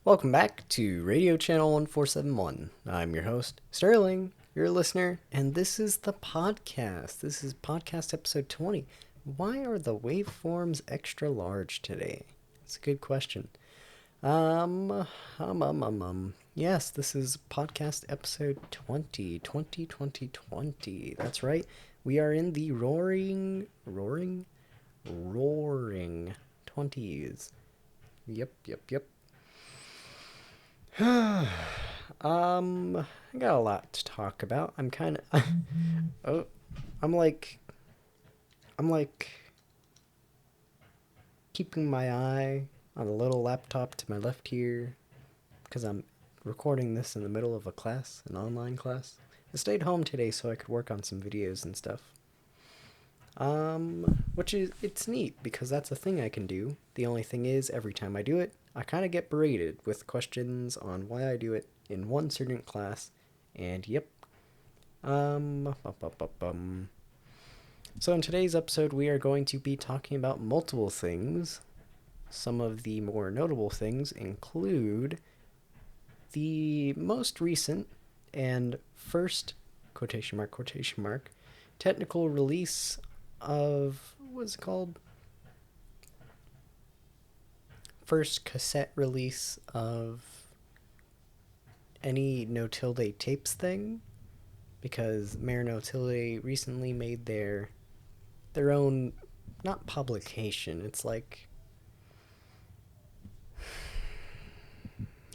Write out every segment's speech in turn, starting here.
Welcome back to Radio Channel 1471. I'm your host, Sterling, your listener, and this is the podcast. This is podcast episode 20. Why are the waveforms extra large today? It's a good question. Yes, this is podcast episode 20, 20. That's right. We are in the roaring 20s. Yep. I got a lot to talk about. I'm kind of, oh, I'm like, I'm like keeping my eye on a little laptop to my left here because I'm recording this in the middle of a class, an online class. I stayed home today so I could work on some videos and stuff. Which is, it's neat because that's a thing I can do. The only thing is, every time I do it, I kind of get berated with questions on why I do it in one certain class. And yep. Um, bum, bum, bum, bum. So in today's episode, we are going to be talking about multiple things. Some of the more notable things include the most recent and first quotation mark technical release of what's it called? First cassette release of any Notilde tapes thing, because Mayor Notilde recently made their own, not publication. It's like,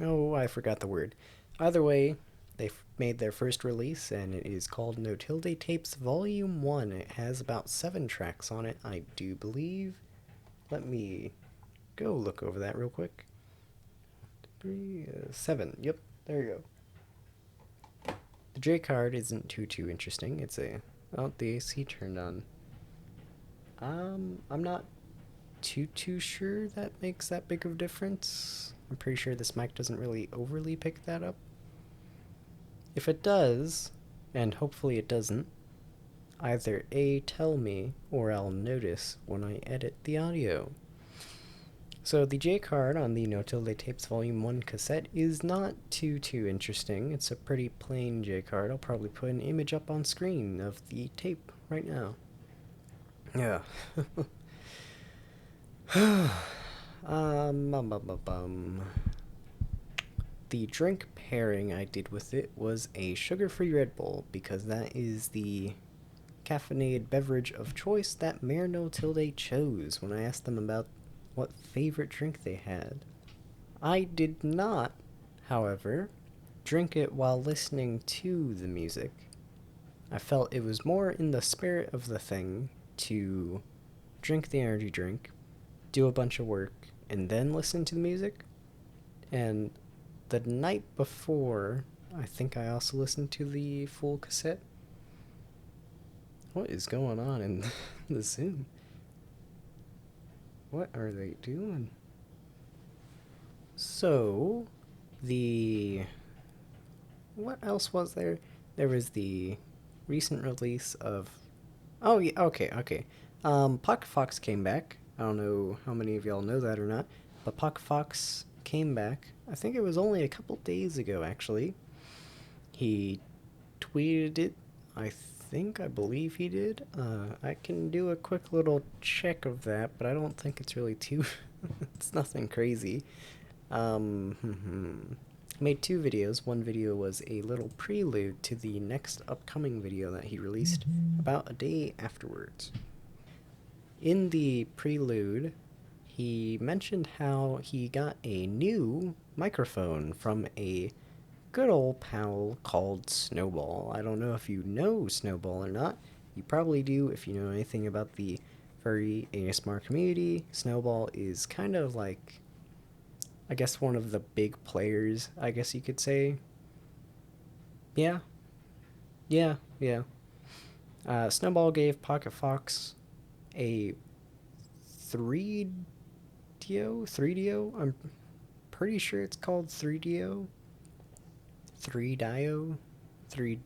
oh, I forgot the word. Either way, they made their first release, and it is called Notilde Tapes Volume 1. It has about 7 tracks on it, I do believe. Let me go look over that real quick. 7. Yep, there you go. The J card isn't too interesting. It's a... Oh, the AC turned on. I'm not too sure that makes that big of a difference. I'm pretty sure this mic doesn't really overly pick that up. If it does, and hopefully it doesn't, either A, tell me, or I'll notice when I edit the audio. So the J card on the Notilde Tapes Volume 1 cassette is not too interesting. It's a pretty plain J card. I'll probably put an image up on screen of the tape right now. Yeah. The drink pairing I did with it was a sugar-free Red Bull, because that is the caffeinated beverage of choice that Mayor Notilde chose when I asked them about what favorite drink they had. I did not, however, drink it while listening to the music. I felt it was more in the spirit of the thing to drink the energy drink, do a bunch of work, and then listen to the music. And the night before, I think I also listened to the full cassette. What is going on in the Zoom? What are they doing? So, what else was there? There was the recent release of... Oh, yeah, okay. Pocket Fox came back. I don't know how many of y'all know that or not, but Pocket Fox came back. I think it was only a couple days ago, actually. He tweeted it. I believe he did. I can do a quick little check of that, but I don't think it's really too... it's nothing crazy. Made 2 videos. One video was a little prelude to the next upcoming video that he released about a day afterwards. In the prelude, he mentioned how he got a new microphone from a good old pal called Snowball. I don't know if you know Snowball or not. You probably do if you know anything about the furry ASMR community. Snowball is kind of like, I guess, one of the big players, I guess you could say. Yeah. Snowball gave Pocket Fox a 3DO? I'm pretty sure it's called 3DO. 3DIO? 3...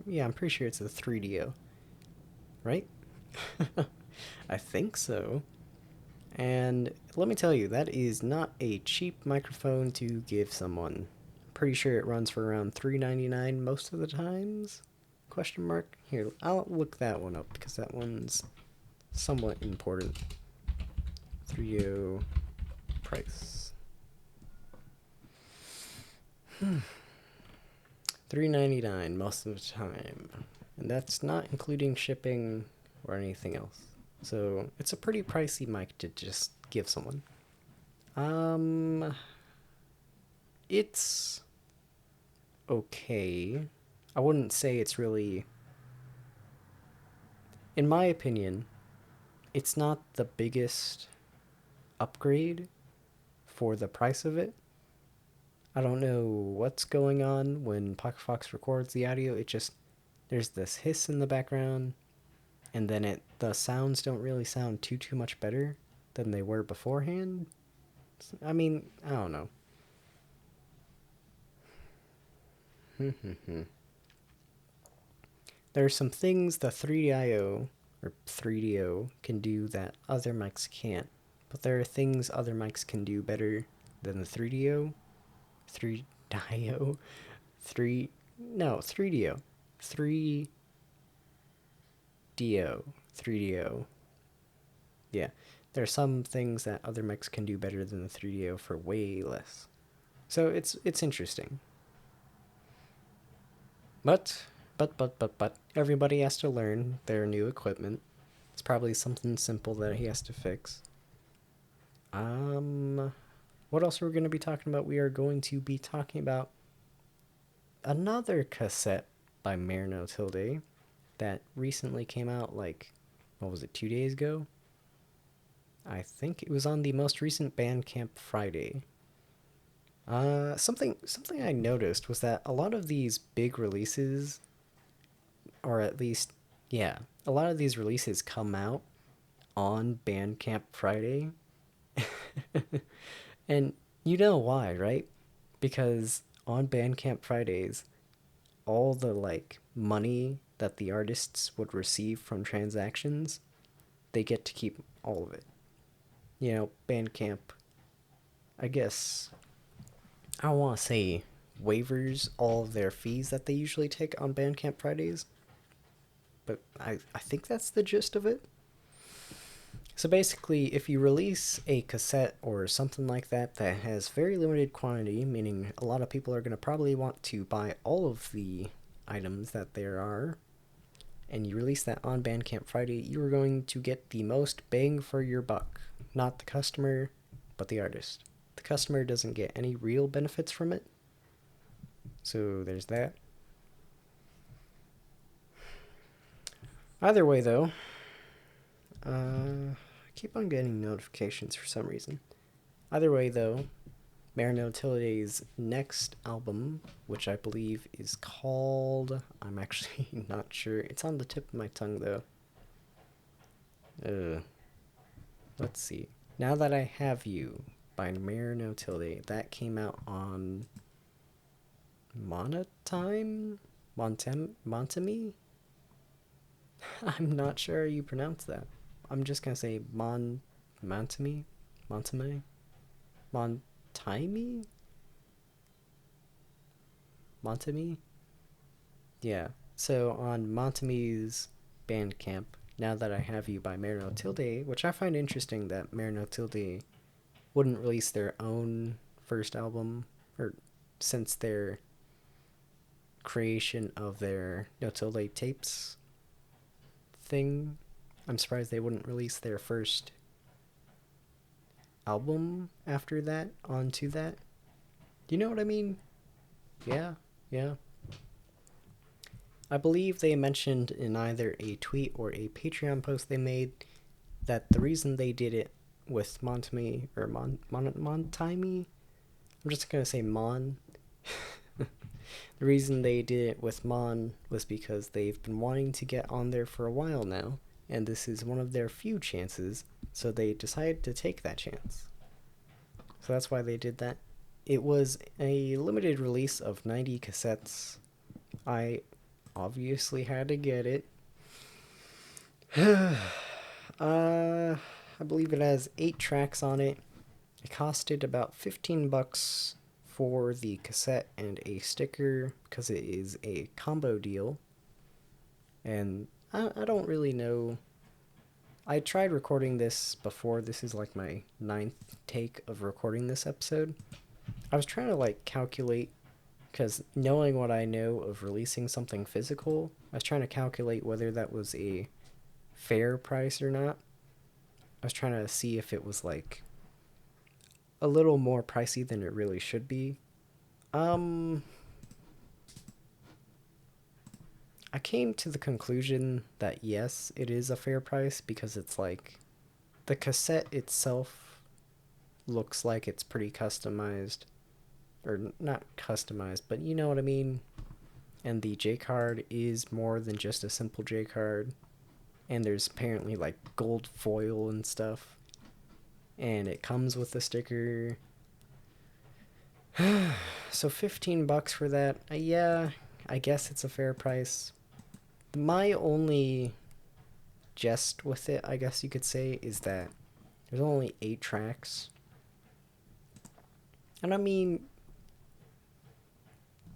Yeah, I'm pretty sure it's a 3DO. Right? I think so. And let me tell you, that is not a cheap microphone to give someone. Pretty sure it runs for around $3.99 most of the times? Question mark? Here, I'll look that one up because that one's somewhat important. 3.0 price. $3.99 most of the time. And that's not including shipping or anything else. So it's a pretty pricey mic to just give someone. It's okay. I wouldn't say it's really, in my opinion, it's not the biggest upgrade for the price of it. I don't know what's going on when Pocket Fox records the audio. It just, there's this hiss in the background, and then the sounds don't really sound too much better than they were beforehand. I mean, I don't know. There are some things the 3DIO or 3DO can do that other mics can't, but there are things other mics can do better than the 3DO, 3DIO, 3DO, 3DO. Yeah, there are some things that other mics can do better than the 3DO for way less. So it's interesting. But everybody has to learn their new equipment. It's probably something simple that he has to fix. What else are we going to be talking about? We are going to be talking about another cassette by Mayor Notilde that recently came out, like, what was it, 2 days ago? I think it was on the most recent Bandcamp Friday. Something I noticed was that a lot of these big releases, or at least, yeah, a lot of these releases come out on Bandcamp Friday. And you know why, right? Because on Bandcamp Fridays, all the like money that the artists would receive from transactions, they get to keep all of it. You know, Bandcamp, I guess, I don't want to say waivers all of their fees that they usually take on Bandcamp Fridays, but I think that's the gist of it. So basically, if you release a cassette or something like that that has very limited quantity, meaning a lot of people are going to probably want to buy all of the items that there are, and you release that on Bandcamp Friday, you are going to get the most bang for your buck. Not the customer, but the artist. The customer doesn't get any real benefits from it. So there's that. Either way, though, I keep on getting notifications for some reason. Either way, though, Mayor Notilde's next album, which I believe is called, I'm actually not sure. It's on the tip of my tongue, though. Let's see. Now That I Have You by Mayor Notilde. That came out on Monotime? Montami? I'm not sure how you pronounce that. I'm just gonna say Montami? Montame? Montimi? Montami? Yeah. So on Montami's Bandcamp, Now That I Have You by Mayor Notilde, which I find interesting that Mayor Notilde wouldn't release their own first album, or since their creation of their Notilde tapes thing. I'm surprised they wouldn't release their first album after that onto that. Do you know what I mean? Yeah. I believe they mentioned in either a tweet or a Patreon post they made that the reason they did it with Montami, or Montimi, I'm just gonna say Mon. The reason they did it with Mon was because they've been wanting to get on there for a while now, and this is one of their few chances, so they decided to take that chance. So that's why they did that. It was a limited release of 90 cassettes. I obviously had to get it. I believe it has 8 tracks on it. It costed about 15 bucks for the cassette and a sticker because it is a combo deal. And I don't really know. I tried recording this before. This is like my 9th take of recording this episode. I was trying to like calculate, because knowing what I know of releasing something physical, I was trying to calculate whether that was a fair price or not. I was trying to see if it was like a little more pricey than it really should be. I came to the conclusion that yes, it is a fair price because it's like the cassette itself looks like it's pretty customized, or not customized, but you know what I mean. And the J card is more than just a simple J card, and there's apparently like gold foil and stuff, and it comes with a sticker. So 15 bucks for that. Yeah, I guess it's a fair price. My only jest with it, I guess you could say, is that there's only 8 tracks. And I mean,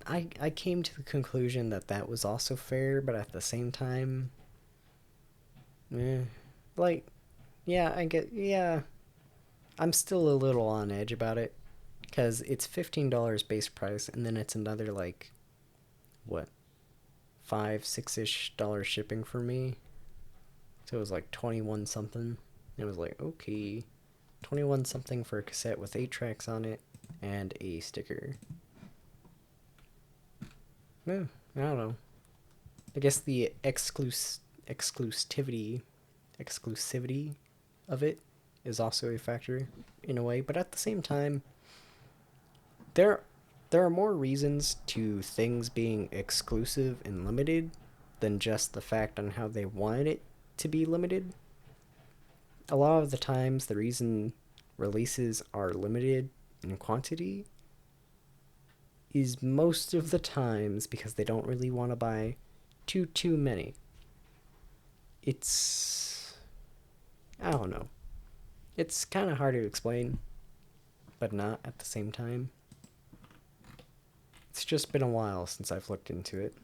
I came to the conclusion that that was also fair, but at the same time, like, yeah, I'm still a little on edge about it, because it's $15 base price, and then it's another, like, what, 5, 6-ish dollars shipping for me. So it was like 21 something. It was like, okay, 21 something for a cassette with 8 tracks on it and a sticker. No, I don't know. I guess the exclusivity of it is also a factor in a way, but at the same time, there are more reasons to things being exclusive and limited than just the fact on how they wanted it to be limited. A lot of the times, the reason releases are limited in quantity is most of the times because they don't really want to buy too many. It's, I don't know. It's kind of hard to explain, but not at the same time. It's just been a while since I've looked into it.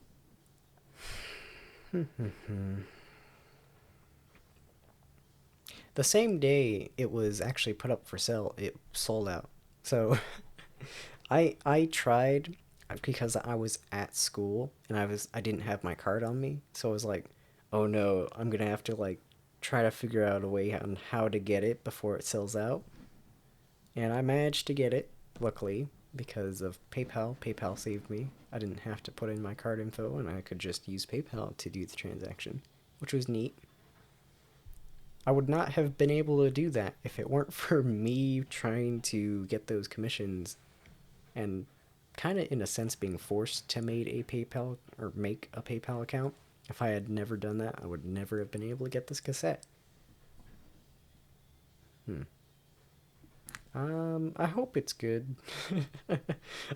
The same day it was actually put up for sale, it sold out. So I tried, because I was at school and I didn't have my card on me, so I was like, oh no, I'm gonna have to like try to figure out a way on how to get it before it sells out. And I managed to get it, luckily, because of PayPal. PayPal saved me. I didn't have to put in my card info, and I could just use PayPal to do the transaction, which was neat. I would not have been able to do that if it weren't for me trying to get those commissions and kind of in a sense being forced to make a PayPal account. If I had never done that, I would never have been able to get this cassette. I hope it's good.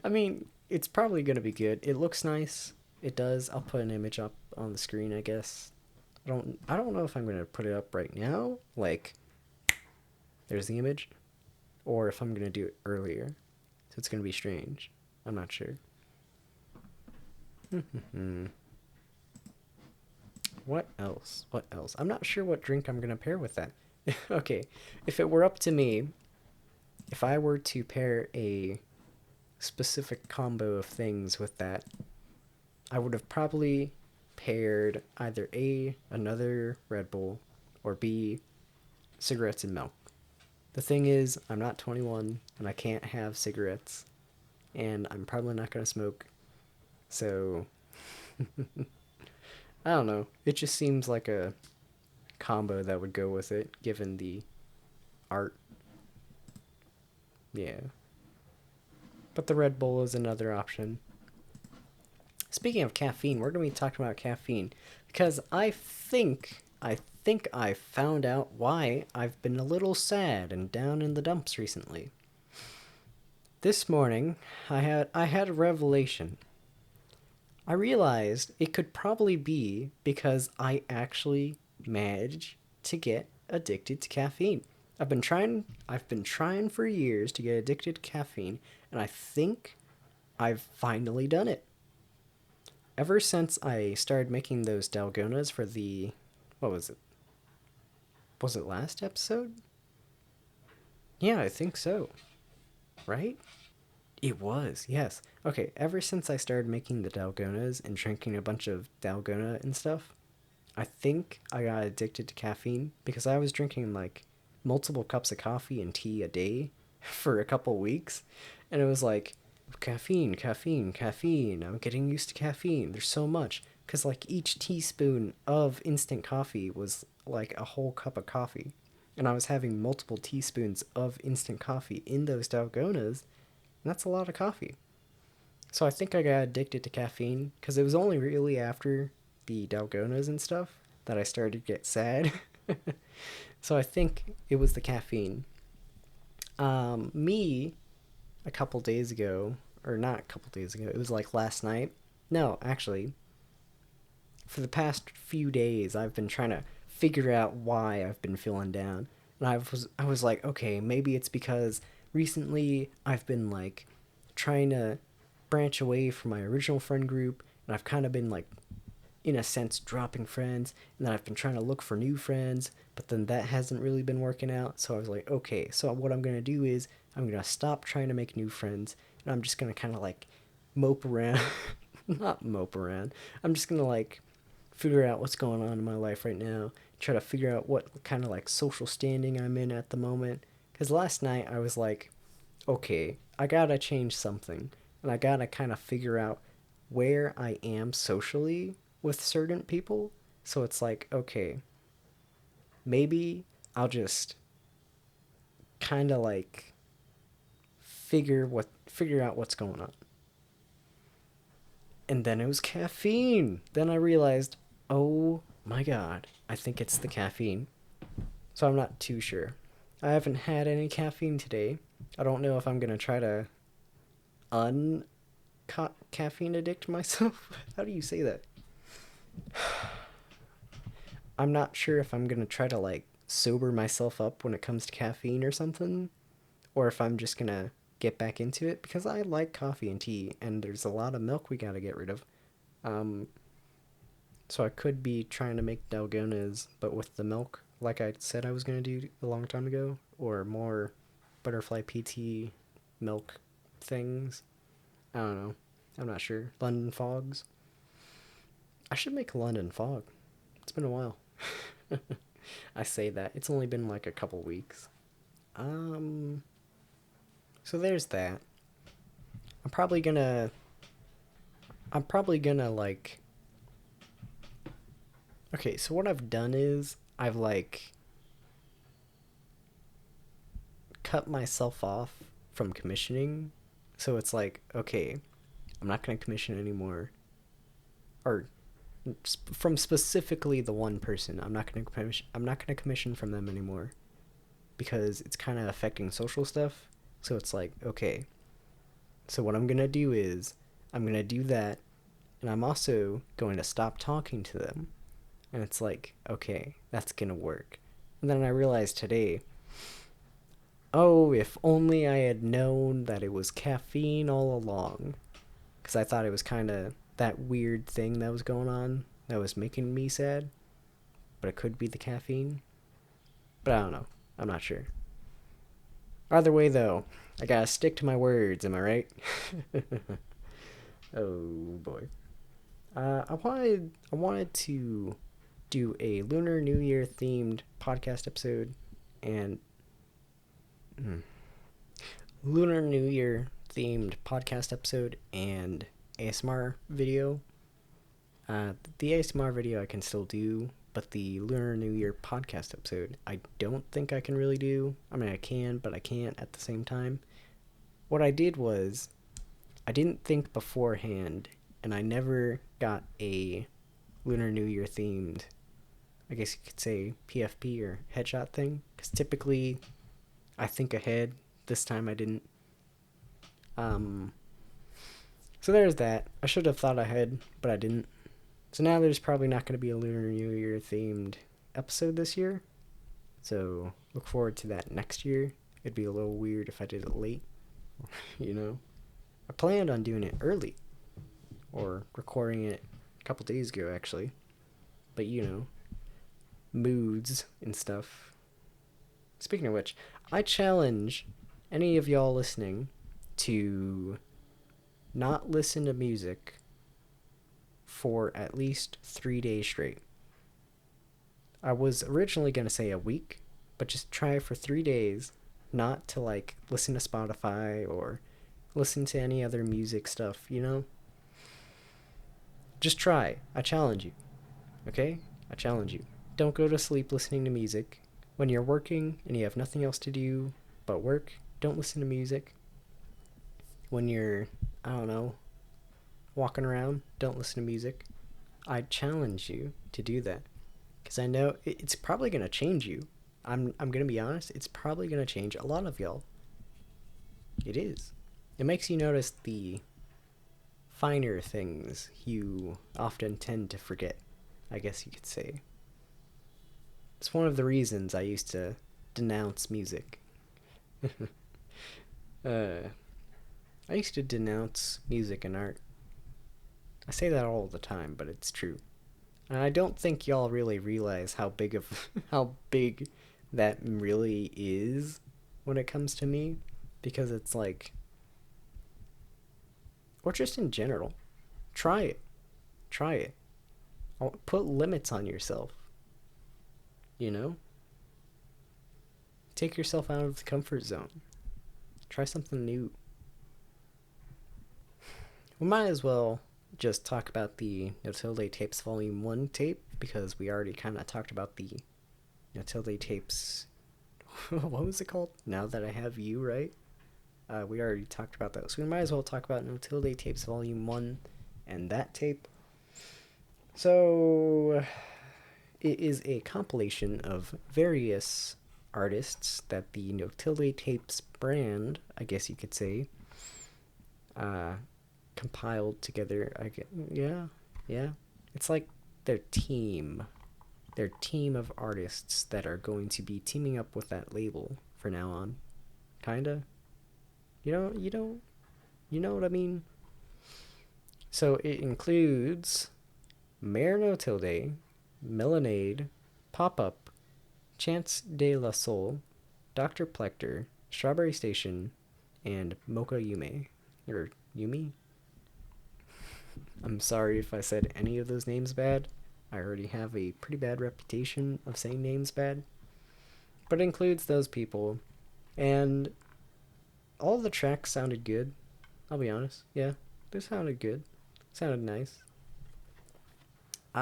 I mean, it's probably gonna be good. It looks nice. It does. I'll put an image up on the screen, I guess. I don't know if I'm gonna put it up right now. Like, there's the image, or if I'm gonna do it earlier. So it's gonna be strange. I'm not sure. What else? What else? I'm not sure what drink I'm gonna pair with that. Okay, if it were up to me, if I were to pair a specific combo of things with that, I would have probably paired either A, another Red Bull, or B, cigarettes and milk. The thing is, I'm not 21 and I can't have cigarettes, and I'm probably not going to smoke. So, I don't know. It just seems like a combo that would go with it, given the art. Yeah. But the Red Bull is another option. Speaking of caffeine, we're going to be talking about caffeine because I think I found out why I've been a little sad and down in the dumps recently. This morning, I had a revelation. I realized it could probably be because I actually managed to get addicted to caffeine. I've been trying for years to get addicted to caffeine, and I think I've finally done it. Ever since I started making those dalgonas for the, what was it? Was it last episode? Yeah, I think so. Right? It was, yes. Okay, ever since I started making the dalgonas and drinking a bunch of dalgona and stuff, I think I got addicted to caffeine because I was drinking like multiple cups of coffee and tea a day for a couple weeks. And it was like, caffeine, caffeine, caffeine. I'm getting used to caffeine. There's so much. Because like each teaspoon of instant coffee was like a whole cup of coffee. And I was having multiple teaspoons of instant coffee in those dalgonas. And that's a lot of coffee. So I think I got addicted to caffeine because it was only really after the dalgonas and stuff that I started to get sad. So I think it was the caffeine. Me, a couple days ago, or not a couple days ago, it was like last night. No, actually, for the past few days, I've been trying to figure out why I've been feeling down. And I was like, okay, maybe it's because recently I've been like trying to branch away from my original friend group, and I've kind of been like in a sense dropping friends, and then I've been trying to look for new friends, but then that hasn't really been working out. So I was like, okay, so what I'm going to do is I'm going to stop trying to make new friends, and I'm just going to kind of like mope around. Not mope around. I'm just going to like figure out what's going on in my life right now, try to figure out what kind of like social standing I'm in at the moment. Because last night I was like, okay, I gotta change something, and I gotta kind of figure out where I am socially with certain people. So it's like, okay, maybe I'll just kind of like figure out what's going on. And then it was caffeine. Then I realized, oh my god, I think it's the caffeine. So I'm not too sure. I haven't had any caffeine today. I don't know if I'm gonna try to un caffeine addict myself. How do you say that? I'm not sure if I'm gonna try to like sober myself up when it comes to caffeine or something, or if I'm just gonna get back into it because I like coffee and tea, and there's a lot of milk we gotta get rid of. Um, so I could be trying to make dalgonas, but with the milk, like I said I was gonna do a long time ago, or more butterfly PT milk things. I don't know. I'm not sure. London fogs. I should make a London fog. It's been a while. I say that. It's only been like a couple weeks. Um, so there's that. I'm probably gonna I'm probably gonna like okay, so what I've done is I've like cut myself off from commissioning. So it's like, okay, I'm not gonna commission anymore. Or from specifically the one person, I'm not gonna commission from them anymore because it's kind of affecting social stuff. So it's like, okay, so what I'm gonna do is I'm gonna do that, and I'm also going to stop talking to them. And it's like, okay, that's gonna work. And then I realized today, oh, if only I had known that it was caffeine all along. Because I thought it was kind of that weird thing that was going on that was making me sad. But it could be the caffeine. But I don't know. I'm not sure. Either way, though, I gotta stick to my words, am I right? Oh boy. I wanted to do a Lunar New Year themed podcast episode and Lunar New Year themed podcast episode and ASMR video. The ASMR video I can still do, but the Lunar New Year podcast episode I don't think I can really do. I mean, I can, but I can't at the same time. What I did was I didn't think beforehand, and I never got a Lunar New Year themed, I guess you could say, PFP or headshot thing. Because typically I think ahead. This time I didn't. Um, so there's that. I should have thought ahead, but I didn't. So now there's probably not going to be a Lunar New Year themed episode this year. So look forward to that next year. It'd be a little weird if I did it late, you know? I planned on doing it early, or recording it a couple days ago, actually. But, moods and stuff. Speaking of which, I challenge any of y'all listening to not listen to music for at least 3 days straight. I was originally going to say a week, but just try for 3 days not to listen to Spotify or listen to any other music stuff, Just try. I challenge you. Okay? I challenge you. Don't go to sleep listening to music. When you're working and you have nothing else to do but work, don't listen to music. When you're, I don't know, walking around, don't listen to music. I challenge you to do that. Because I know it's probably going to change you. I'm going to be honest, it's probably going to change a lot of y'all. It is. It makes you notice the finer things you often tend to forget, I guess you could say. It's one of the reasons I used to denounce music. I used to denounce music and art. I say that all the time, but it's true. And I don't think y'all really realize how big of how big that really is when it comes to me, because it's or just in general, try it. Try it. Put limits on yourself. Take yourself out of the comfort zone. Try something new. We might as well just talk about the Notilde Tapes Volume 1 tape, because we already kind of talked about the Notilde Tapes... what was it called? Now That I Have You, right? We already talked about that. So we might as well talk about Notilde Tapes Volume 1 and that tape. So it is a compilation of various artists that the Notilde Tapes brand, I guess you could say, compiled together. Yeah. It's like their team of artists that are going to be teaming up with that label for now on. Kinda. You know what I mean? So it includes Mare Notilde, Melanade, Pop-Up, Chance de la Soul, Dr. Plecter, Strawberry Station, and Mocha Yume. Or Yumi? I'm sorry if I said any of those names bad. I already have a pretty bad reputation of saying names bad. But it includes those people. And all the tracks sounded good. I'll be honest. Yeah, they sounded good. Sounded nice. If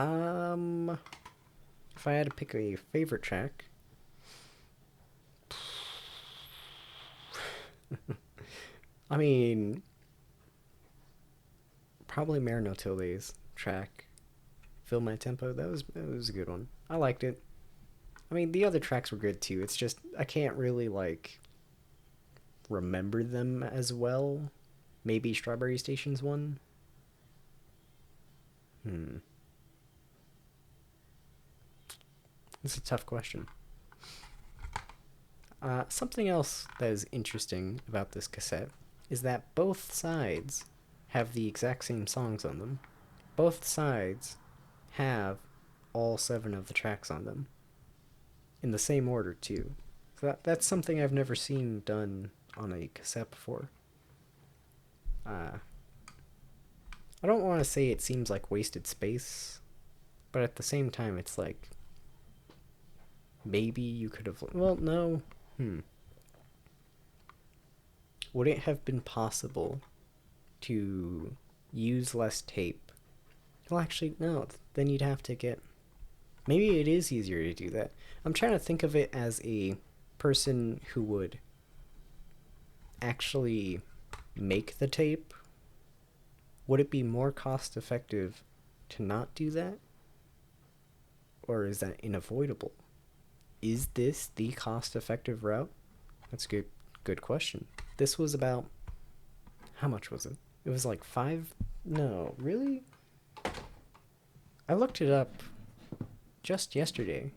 I had to pick a favorite track, I mean, probably Mare Notilde's track, Feel My Tempo. That was a good one. I liked it. I mean, the other tracks were good too. It's just I can't really remember them as well. Maybe Strawberry Station's one. It's a tough question. Something else that is interesting about this cassette is that both sides have the exact same songs on them. Both sides have all 7 of the tracks on them. In the same order, too. So that's something I've never seen done on a cassette before. I don't want to say it seems like wasted space, but at the same time, it's maybe you could have... Well, no. Would it have been possible to use less tape? Well, actually, no. Then you'd have to get... Maybe it is easier to do that. I'm trying to think of it as a person who would actually make the tape. Would it be more cost effective to not do that? Or is that unavoidable? Is this the cost effective route? That's a good question. This was about... How much was it? It was like 5... No, really? I looked it up just yesterday.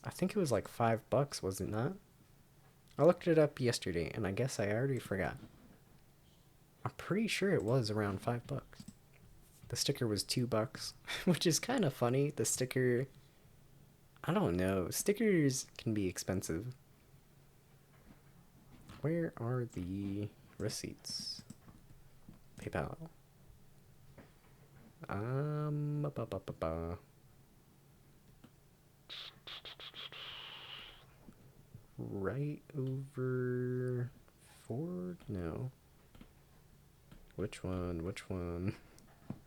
I think it was like $5, was it not? I looked it up yesterday, and I guess I already forgot. I'm pretty sure it was around $5. The sticker was $2, which is kind of funny. The sticker, I don't know. Stickers can be expensive. Where are the receipts? PayPal. Ba, ba, ba, ba. Right over forward? No. Which one? Which one?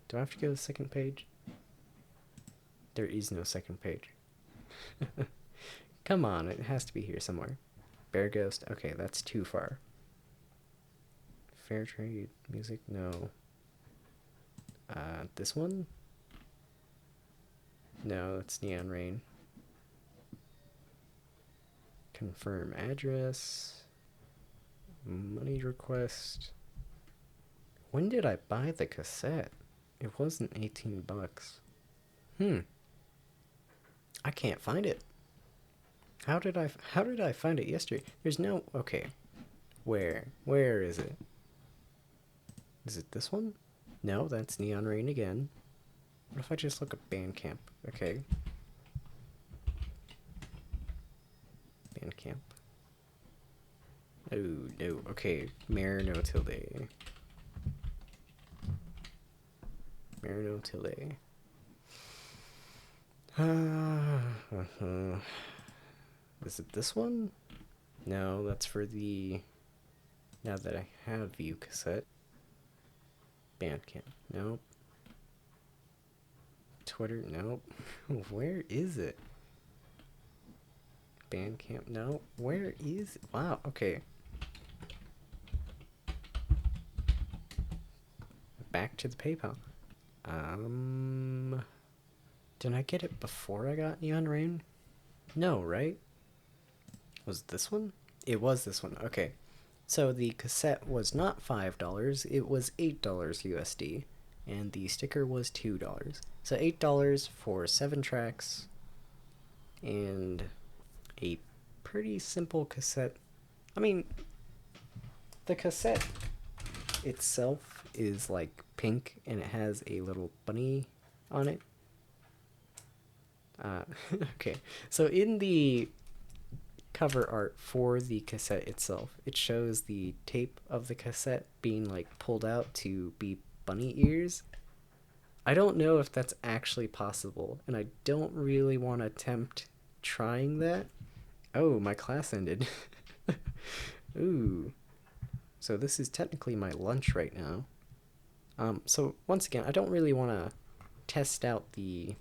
Do I have to go to the second page? There is no second page. Come on, it has to be here somewhere. Bear Ghost? Okay, that's too far. Fair trade. Music? No. This one? No, that's Neon Rain. Confirm address. Money request. When did I buy the cassette? It wasn't $18. I can't find it. How did I find it yesterday? There's no, okay. Where is it? Is it this one? No, that's Neon Rain again. What if I just look up Bandcamp? Okay. Bandcamp. Oh, no. Okay. Notilde. Notilde. Is it this one? No, that's for the... Now that I have View cassette. Bandcamp. Nope. Twitter. Nope. Where is it? Bandcamp. No. Where is it? Wow. Okay. Back to the PayPal. Did I get it before I got Neon Rain? No, right? Was it this one? It was this one. Okay. So the cassette was not $5, it was $8 USD, and the sticker was $2. So $8 for 7 tracks, and a pretty simple cassette. I mean, the cassette itself is like pink, and it has a little bunny on it. Okay, so in the cover art for the cassette itself, it shows the tape of the cassette being like pulled out to be bunny ears. I don't know if that's actually possible, and I don't really want to attempt trying that. Oh, my class ended. Ooh. So this is technically my lunch right now. So once again, I don't really want to test out the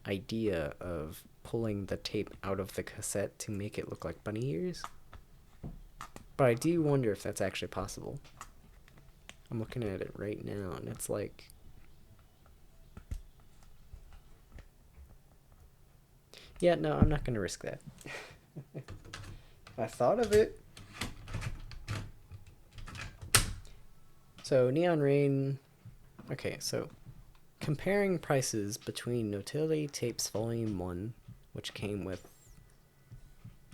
idea of pulling the tape out of the cassette to make it look like bunny ears. But I do wonder if that's actually possible. I'm looking at it right now, and it's like... Yeah, no, I'm not going to risk that. I thought of it. So, Neon Rain... Okay, so... Comparing prices between Notilde Tapes Volume 1, which came with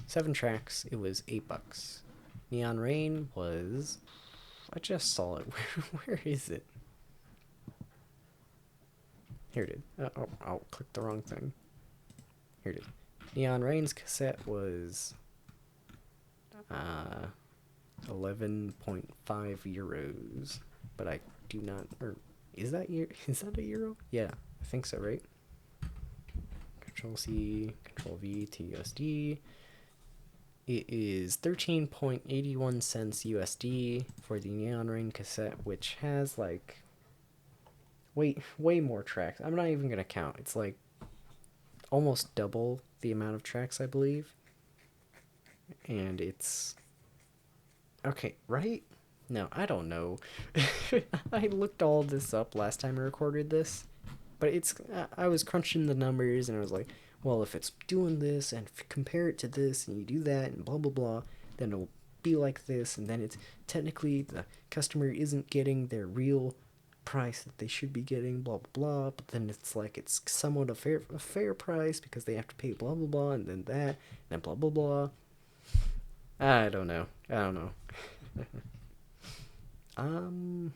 7 tracks, it was $8. Neon Rain was... I just saw it. Where is it? Here it is. I'll click the wrong thing. Here it is. Neon Rain's cassette was 11.5 euros, but I do not... Or is that a euro? Yeah, I think so, right? Control C, Control V to USD. It is 13.81 cents USD for the Neon Rain cassette, which has like way more tracks. I'm not even gonna count. It's like almost double the amount of tracks, I believe. And it's okay, right? No, I don't know. I looked all this up last time I recorded this, but I was crunching the numbers, and I was like, well, if it's doing this and compare it to this and you do that and blah blah blah, then it'll be like this, and then it's technically the customer isn't getting their real price that they should be getting, blah blah blah. But then it's like it's somewhat a fair price because they have to pay blah blah blah, and then that, and then blah blah blah. I don't know. I don't know. um,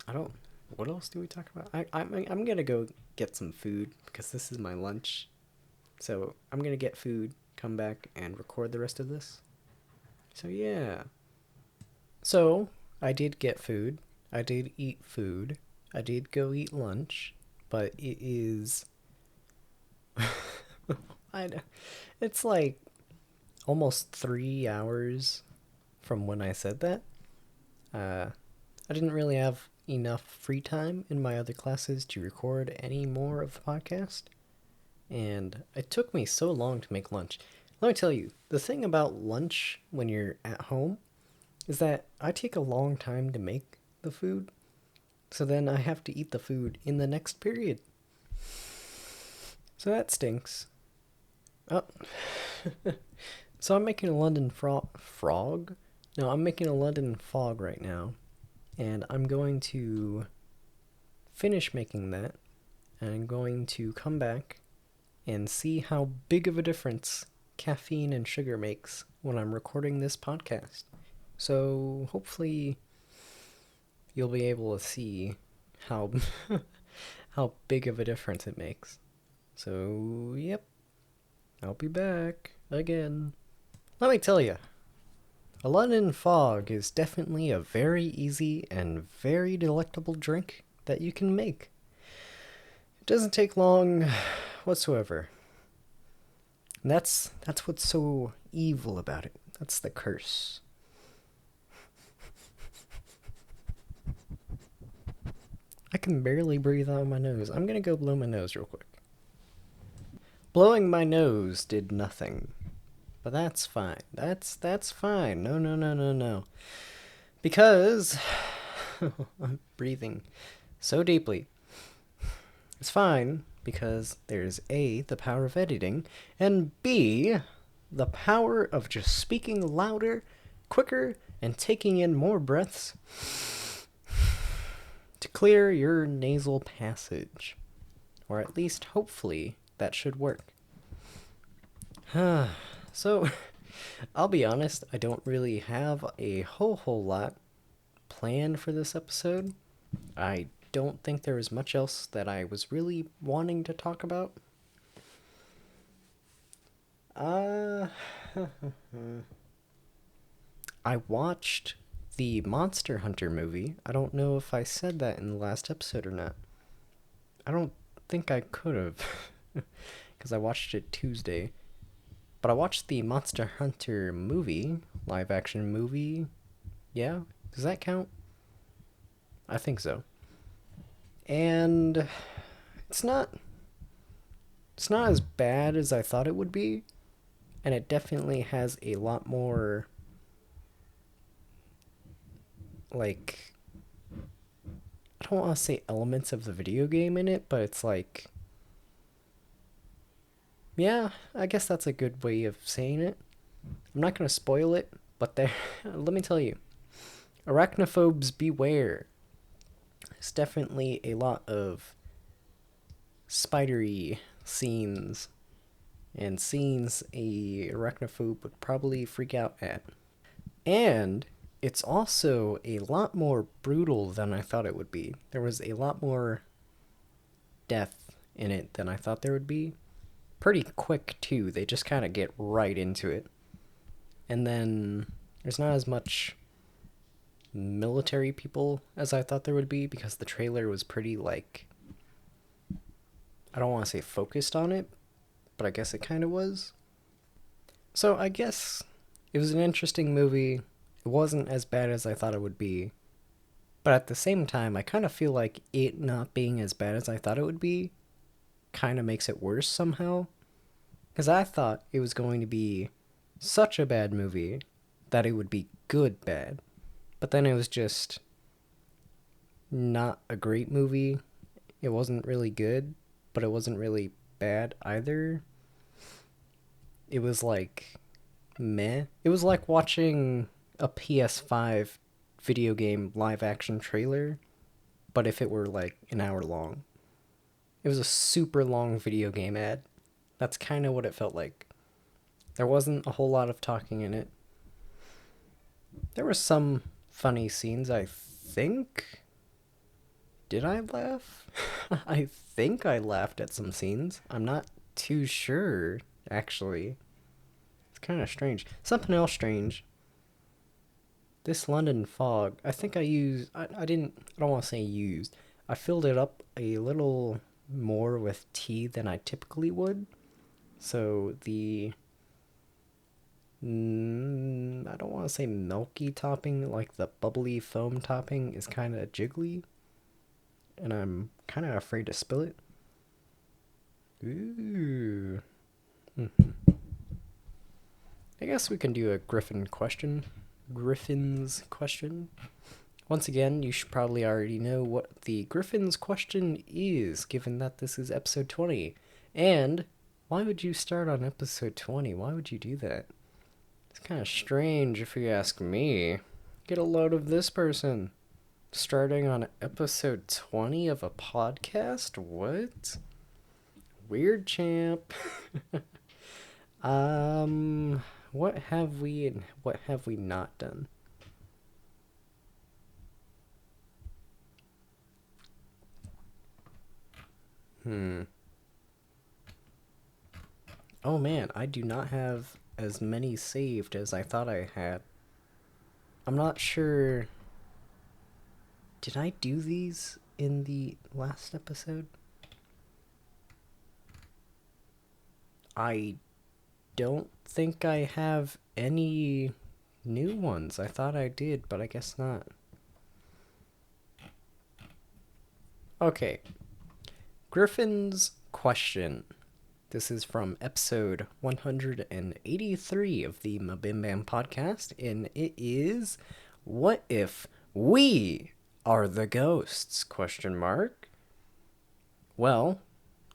I don't. What else do we talk about? I'm gonna go get some food because this is my lunch. So I'm gonna get food, come back, and record the rest of this. So yeah. So I did get food. I did eat food. I did go eat lunch, but it is. It's like almost 3 hours from when I said that. I didn't really have enough free time in my other classes to record any more of the podcast, and it took me so long to make lunch. Let me tell you, the thing about lunch when you're at home is that I take a long time to make the food, so then I have to eat the food in the next period. So that stinks. Oh. So I'm making a London frog? No, I'm making a London fog right now. And I'm going to finish making that. And I'm going to come back and see how big of a difference caffeine and sugar makes when I'm recording this podcast. So hopefully you'll be able to see how how big of a difference it makes. So, yep. I'll be back again. Let me tell you, a London fog is definitely a very easy and very delectable drink that you can make. It doesn't take long whatsoever. And that's what's so evil about it. That's the curse. I can barely breathe out of my nose. I'm gonna go blow my nose real quick. Blowing my nose did nothing. But that's fine. That's fine. No. Because I'm breathing so deeply. It's fine because there's A, the power of editing, and B, the power of just speaking louder, quicker, and taking in more breaths to clear your nasal passage. Or at least, hopefully, that should work. So, I'll be honest, I don't really have a whole lot planned for this episode. I don't think there was much else that I was really wanting to talk about. I watched the Monster Hunter movie. I don't know if I said that in the last episode or not. I don't think I could have, because I watched it Tuesday. But I watched the Monster Hunter movie, live action movie. Yeah, does that count? I think so. And it's not as bad as I thought it would be, and it definitely has a lot more like I don't want to say elements of the video game in it, but it's like yeah, I guess that's a good way of saying it. I'm not going to spoil it, but there let me tell you. Arachnophobes beware. It's definitely a lot of spidery scenes and scenes a arachnophobe would probably freak out at. And it's also a lot more brutal than I thought it would be. There was a lot more death in it than I thought there would be. Pretty quick, too. They just kind of get right into it. And then there's not as much military people as I thought there would be because the trailer was pretty, like, I don't want to say focused on it, but I guess it kind of was. So I guess it was an interesting movie. It wasn't as bad as I thought it would be. But at the same time, I kind of feel like it not being as bad as I thought it would be kind of makes it worse somehow. Because I thought it was going to be such a bad movie that it would be good bad. But then it was just not a great movie. It wasn't really good, but it wasn't really bad either. It was like meh. It was like watching a PS5 video game live action trailer, but if it were like an hour long. It was a super long video game ad. That's kind of what it felt like. There wasn't a whole lot of talking in it. There were some funny scenes, I think. Did I laugh? I think I laughed at some scenes. I'm not too sure, actually. It's kind of strange. Something else strange. This London fog, I think I used, I don't want to say used. I filled it up a little more with tea than I typically would. So I don't want to say milky topping, like the bubbly foam topping is kind of jiggly. And I'm kind of afraid to spill it. Ooh. I guess we can do a Griffin's question. Once again, you should probably already know what the Griffin's question is, given that this is episode 20. And why would you start on episode 20? Why would you do that? It's kind of strange if you ask me. Get a load of this person. Starting on episode 20 of a podcast? What? Weird champ. What have we and what have we not done? Oh man, I do not have as many saved as I thought I had. I'm not sure. Did I do these in the last episode? I don't think I have any new ones. I thought I did, but I guess not. Okay. Griffin's question. This is from episode 183 of the Mabim Bam podcast, and it is, what if we are the ghosts? Question mark. Well,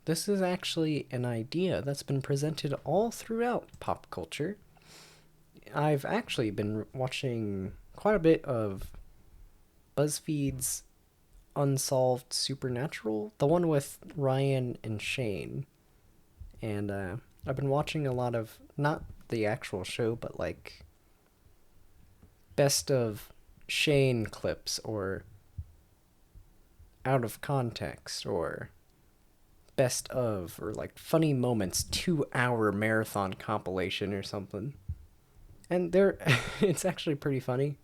this is actually an idea that's been presented all throughout pop culture. I've actually been watching quite a bit of BuzzFeed's Unsolved Supernatural, the one with Ryan and Shane. And I've been watching a lot of, not the actual show, but like best of Shane clips or out of context or best of or like funny moments 2-hour marathon compilation or something. And they're it's actually pretty funny.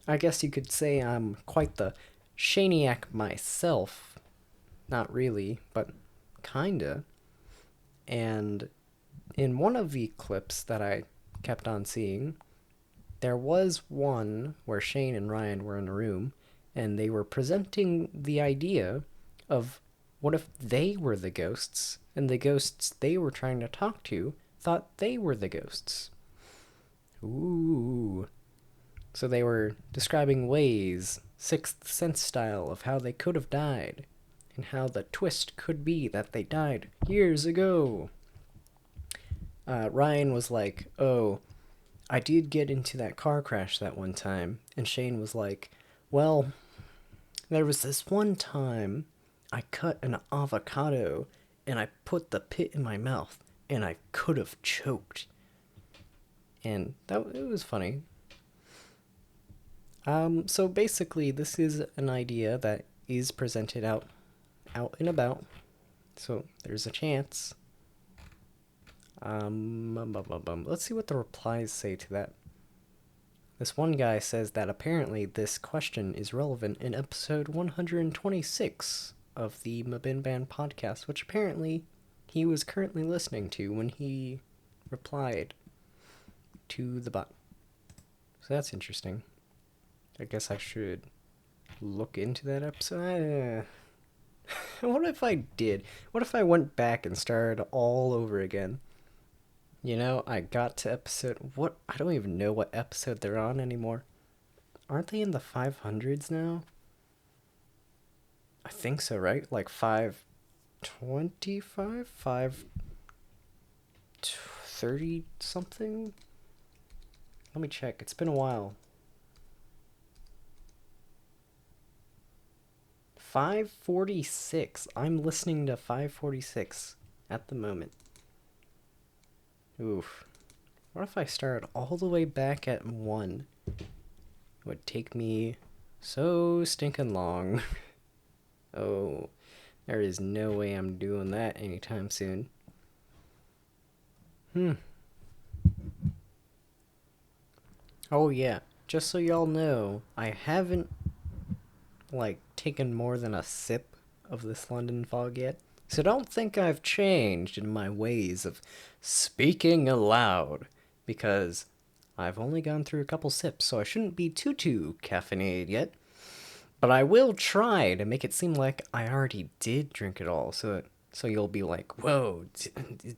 I guess you could say I'm quite the Shaniac myself. Not really, but kinda. And in one of the clips that I kept on seeing, there was one where Shane and Ryan were in a room and they were presenting the idea of what if they were the ghosts and the ghosts they were trying to talk to thought they were the ghosts. Ooh. So they were describing ways, Sixth Sense style, of how they could have died, and how the twist could be that they died years ago. Ryan was like, oh, I did get into that car crash that one time. And Shane was like, well, there was this one time I cut an avocado and I put the pit in my mouth and I could have choked. And it was funny. So basically, this is an idea that is presented out and about. So there's a chance. Let's see what the replies say to that. This one guy says that apparently this question is relevant in episode 126 of the Mabin Band podcast, which apparently he was currently listening to when he replied to the bot. So that's interesting. I guess I should look into that episode. What if I did? What if I went back and started all over again? You know, I got to episode... What? I don't even know what episode they're on anymore. Aren't they in the 500s now? I think so, right? Like 525? 530 something? Let me check. It's been a while. 5:46. I'm listening to 5:46 at the moment. Oof. What if I started all the way back at 1? It would take me so stinking long. Oh, there is no way I'm doing that anytime soon. Oh yeah, just so y'all know, I haven't taken more than a sip of this London fog yet. So don't think I've changed in my ways of speaking aloud, because I've only gone through a couple sips, so I shouldn't be too caffeinated yet. But I will try to make it seem like I already did drink it all, so you'll be like, whoa,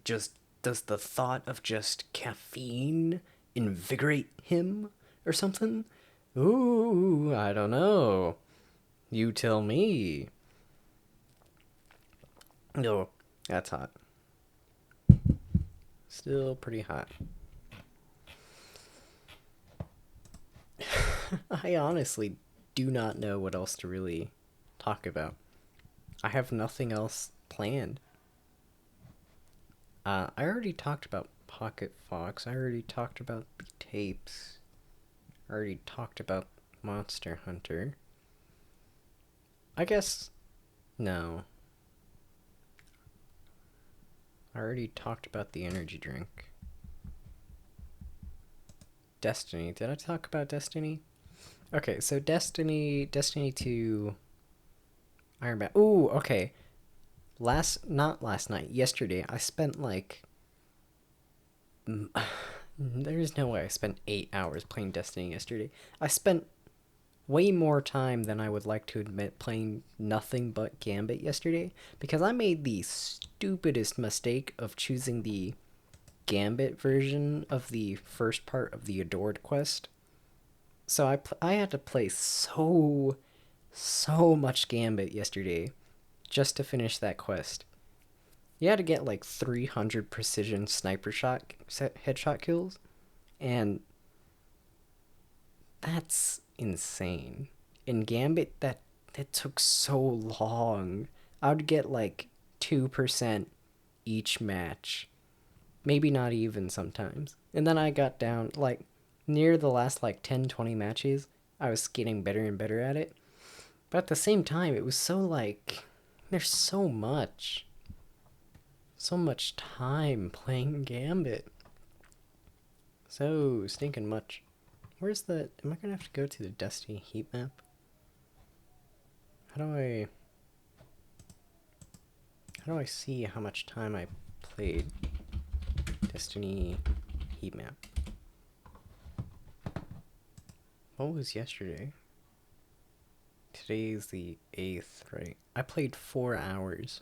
just does the thought of just caffeine invigorate him or something? Ooh, I don't know. You tell me. No, that's hot. Still pretty hot. I honestly do not know what else to really talk about. I have nothing else planned. I already talked about Pocket Fox. I already talked about the tapes. I already talked about Monster Hunter. I guess... No. I already talked about the energy drink. Destiny. Did I talk about Destiny? Okay, so Destiny 2, Iron Man. Ooh, okay. Not last night, yesterday, I spent there's no way I spent 8 hours playing Destiny yesterday. I spent way more time than I would like to admit playing nothing but Gambit yesterday, because I made the stupidest mistake of choosing the Gambit version of the first part of the Adored quest. So I had to play so much Gambit yesterday just to finish that quest. You had to get 300 precision sniper shot headshot kills, and that's insane. In Gambit, that took so long. I would get 2% each match, maybe not even sometimes. And then I got down near the last 10-20 matches, I was getting better and better at it. But at the same time, it was so there's so much time playing Gambit. So stinking much. Where's the... Am I gonna have to go to the Destiny heat map? How do I see how much time I played? Destiny heat map. What was yesterday? Today's the 8th, right? I played 4 hours.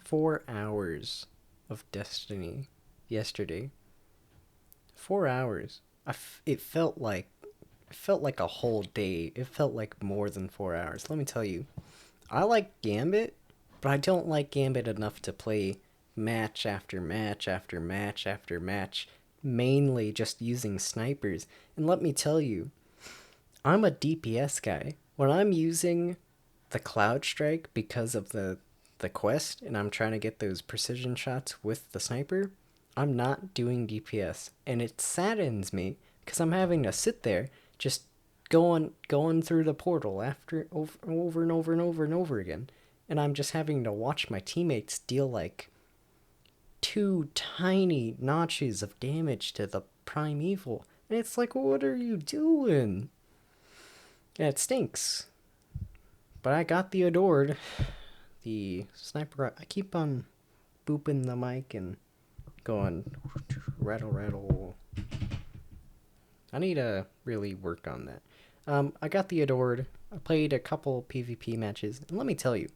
4 hours of Destiny yesterday. 4 hours. It felt like a whole day. It felt like more than 4 hours. Let me tell you, I like Gambit, but I don't like Gambit enough to play match after match after match after match, mainly just using snipers. And let me tell you, I'm a DPS guy. When I'm using the Cloud Strike because of the quest and I'm trying to get those precision shots with the sniper, I'm not doing DPS, and it saddens me because I'm having to sit there just going through the portal after over and over and over and over again, and I'm just having to watch my teammates deal 2 tiny notches of damage to the primeval, and it's what are you doing? Yeah, it stinks. But I got the Adored, the sniper. I keep on booping the mic and going rattle rattle. I need to really work on that. I got the Adored. I played a couple PvP matches, and let me tell you,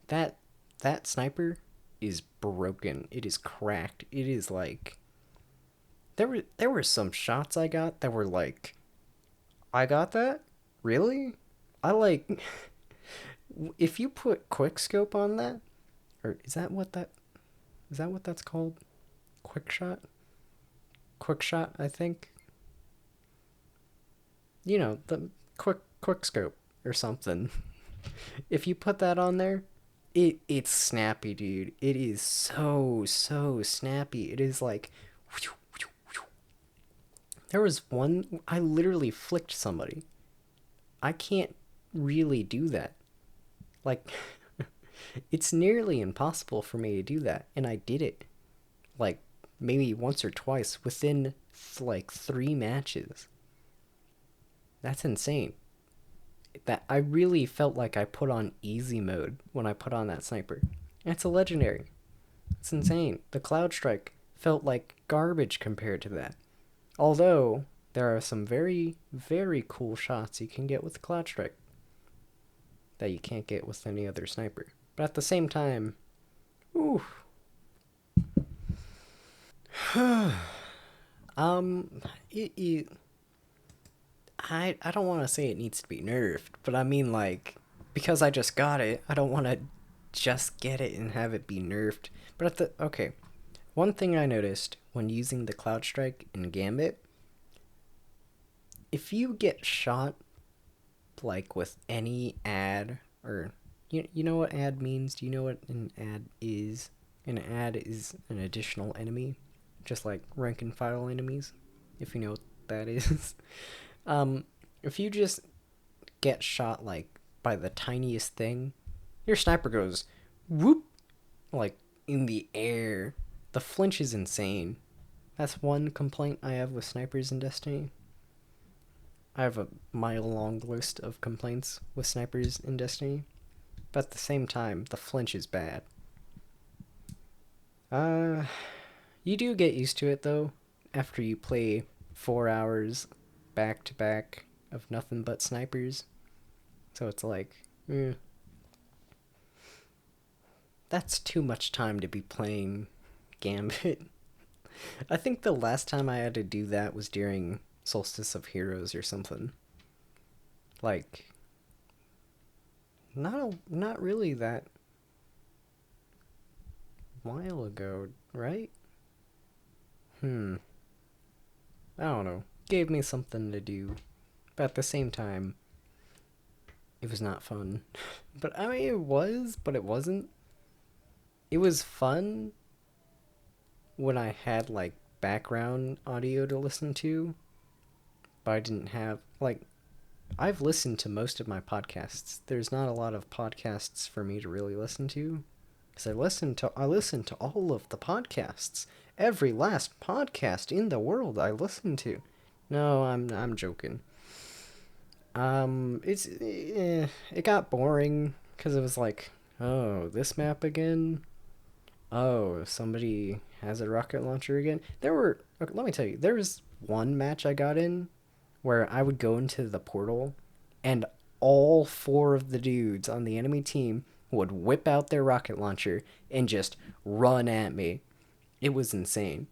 that sniper is broken. It is cracked. It is there were some shots I got that were I got that? Really? I if you put quick scope on that, or is that what that's called? Quick shot, I think. The quick scope or something. If you put that on there, it's snappy, dude. It is so snappy. It is like there was one I literally flicked somebody. I can't really do that. Like it's nearly impossible for me to do that, and I did it like maybe once or twice within like 3 matches. That's insane. That I really felt like I put on easy mode when I put on that sniper. It's a legendary. It's insane. The Cloud Strike felt like garbage compared to that. Although there are some very cool shots you can get with the Cloud Strike that you can't get with any other sniper. But at the same time, ooh, um, it I don't want to say it needs to be nerfed, but I mean like because I just got it, I don't want to just get it and have it be nerfed. But at the okay, one thing I noticed when using the Cloud Strike in Gambit, if you get shot like with any ad or you know what ad means? Do you know what an ad is? An ad is an additional enemy, just like rank and file enemies, if you know what that is. um, if you just get shot like by the tiniest thing, your sniper goes whoop like in the air. The flinch is insane. That's one complaint I have with snipers in Destiny. I have a mile long list of complaints with snipers in Destiny, but at the same time, the flinch is bad. Uh, you do get used to it though after you play 4 hours back to back of nothing but snipers. So it's like, that's too much time to be playing Gambit. I think the last time I had to do that was during Solstice of Heroes or something. Like, not really that while ago, right? Hmm. I don't know. Gave me something to do, but at the same time, it was not fun. But I mean, it was, but it wasn't. It was fun when I had like background audio to listen to, but I didn't have like I've listened to most of my podcasts. There's not a lot of podcasts for me to really listen to because I listen to all of the podcasts. Every last podcast in the world I listen to. No, I'm joking. It got boring because it was like, oh, this map again. Oh, somebody has a rocket launcher again. There were okay, let me tell you, there was one match I got in where I would go into the portal and all 4 of the dudes on the enemy team would whip out their rocket launcher and just run at me. It was insane.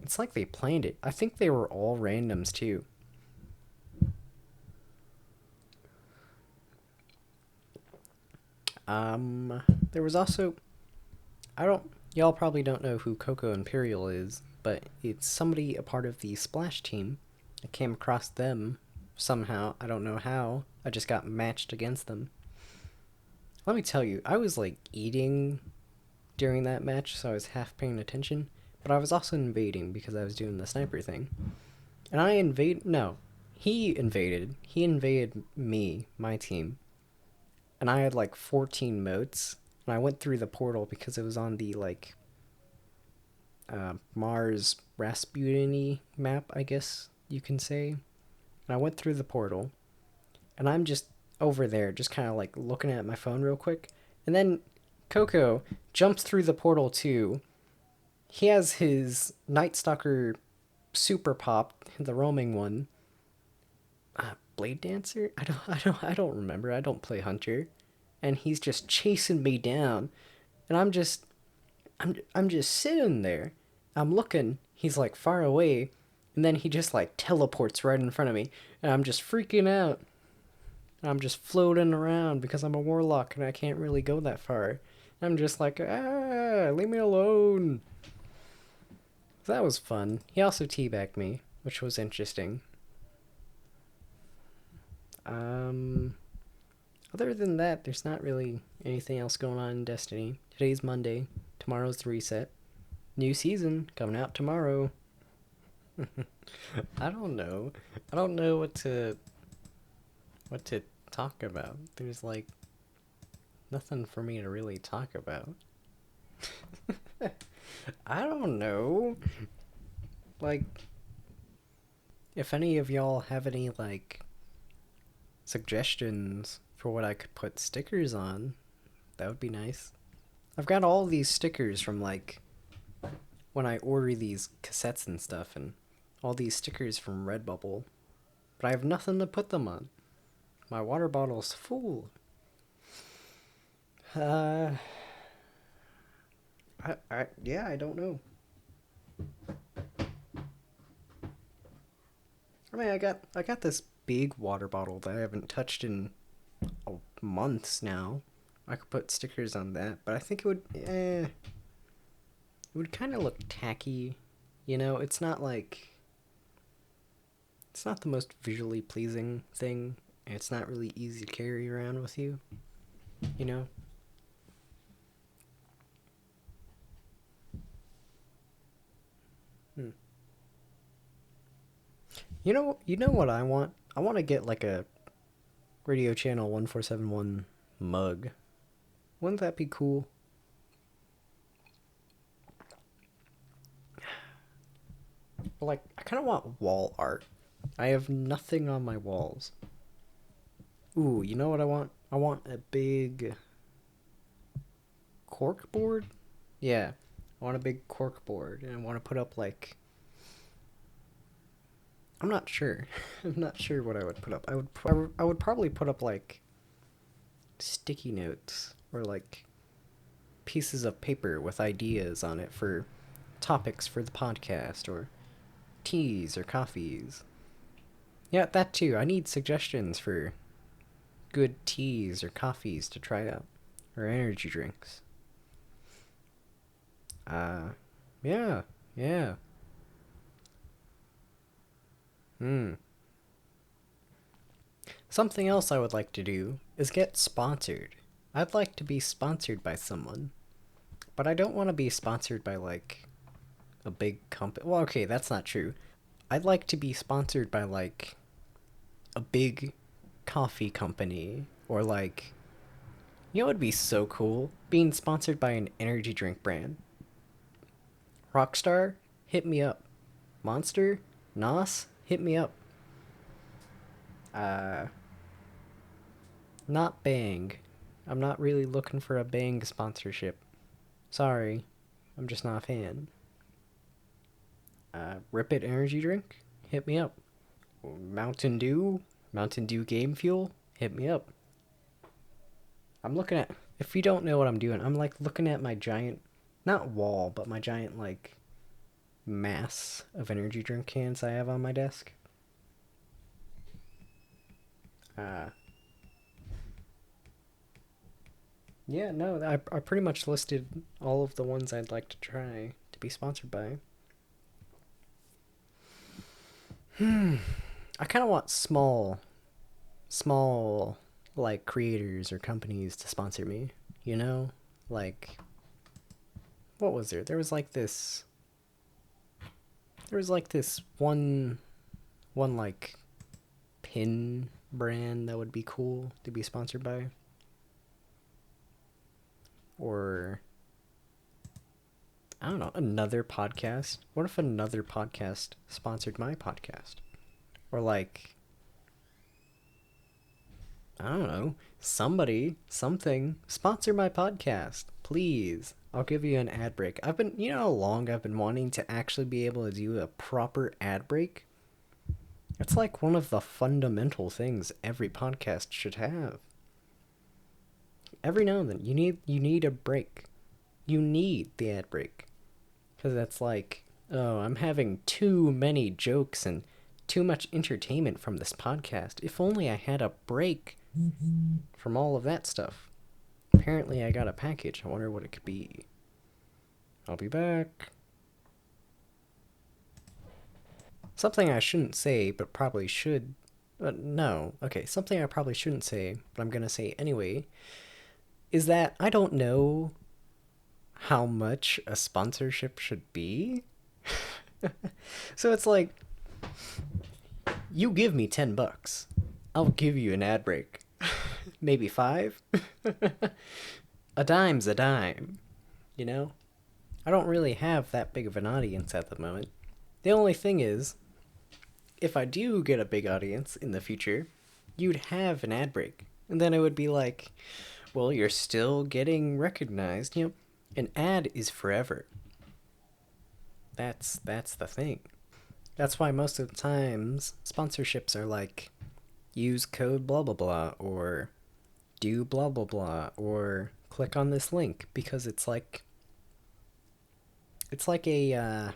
It's like they planned it. I think they were all randoms too. There was also I don't y'all probably don't know who Coco Imperial is, but it's somebody a part of the Splash team. I came across them somehow. I don't know how. I just got matched against them. Let me tell you, I was like eating during that match, so I was half paying attention, but I was also invading because I was doing the sniper thing. And I invade no. He invaded. He invaded me, my team. And I had like 14 motes. And I went through the portal because it was on the like Mars Rasputin map, I guess you can say. And I went through the portal, and I'm just over there, just kind of like looking at my phone real quick. And then Coco jumps through the portal too. He has his Night Stalker super pop, the roaming one. Blade Dancer? I don't remember. I don't play Hunter. And he's just chasing me down. And I'm just sitting there. I'm looking. He's like far away, and then he just like teleports right in front of me, and I'm just freaking out. I'm just floating around because I'm a warlock and I can't really go that far. I'm just like, leave me alone. That was fun. He also teabagged me, which was interesting. Um, Other than that, there's not really anything else going on in Destiny. Today's Monday. Tomorrow's the reset. New season coming out tomorrow. I don't know. I don't know what to talk about. There's like nothing for me to really talk about. I don't know. Like, if any of y'all have any like suggestions for what I could put stickers on, that would be nice. I've got all these stickers from like when I order these cassettes and stuff, and all these stickers from Redbubble, but I have nothing to put them on. My water bottle's full. Uh, yeah, I don't know. I mean, I got this big water bottle that I haven't touched in months now. I could put stickers on that, but I think it would kind of look tacky. You know, it's not the most visually pleasing thing, and it's not really easy to carry around with you. You know. Hmm. You know what I want? I want to get like a Radio Channel 1471 mug. Wouldn't that be cool? But like, I kind of want wall art. I have nothing on my walls. Ooh, you know what I want? I want a big cork board. Yeah, I want a big cork board, and I want to put up like, I'm not sure. I'm not sure what I would put up. I would probably put up like sticky notes or like pieces of paper with ideas on it for topics for the podcast, or teas or coffees. Yeah, that too. I need suggestions for good teas or coffees to try out, or energy drinks. Uh, yeah, yeah. Hmm. Something else I would like to do is get sponsored. I'd like to be sponsored by someone, but I don't want to be sponsored by like a big company. Well, okay, that's not true. I'd like to be sponsored by like a big coffee company, or like, you know what would be so cool? Being sponsored by an energy drink brand. Rockstar, hit me up. Monster, Nos, hit me up. Uh, Not Bang. I'm not really looking for a Bang sponsorship. Sorry, I'm just not a fan. Rip It Energy Drink, hit me up. Mountain Dew, Mountain Dew Game Fuel, hit me up. I'm looking at. If you don't know what I'm doing, I'm like looking at my giant, not wall, but my giant like mass of energy drink cans I have on my desk. Uh, yeah, no, I pretty much listed all of the ones I'd like to try to be sponsored by. I kind of want small, like creators or companies to sponsor me. You know, like what was there? There was like this one like pin brand that would be cool to be sponsored by, or I don't know, another podcast. What if another podcast sponsored my podcast? Or like, I don't know, something, sponsor my podcast, please. I'll give you an ad break. You know how long I've been wanting to actually be able to do a proper ad break? It's like one of the fundamental things every podcast should have. Every now and then, you need a break. You need the ad break. Because that's like, oh, I'm having too many jokes and too much entertainment from this podcast. If only I had a break from all of that stuff. Apparently, I got a package. I wonder what it could be. I'll be back. Something I shouldn't say, but probably should No. Okay, something I probably shouldn't say, but I'm gonna say anyway, is that I don't know how much a sponsorship should be. So it's like, you give me $10, I'll give you an ad break. Maybe five? A dime's a dime, you know? I don't really have that big of an audience at the moment. The only thing is, if I do get a big audience in the future, you'd have an ad break. And then it would be like, well, you're still getting recognized. An ad is forever. That's the thing. That's why most of the times sponsorships are like, use code blah blah blah, or do blah blah blah, or click on this link, because it's like a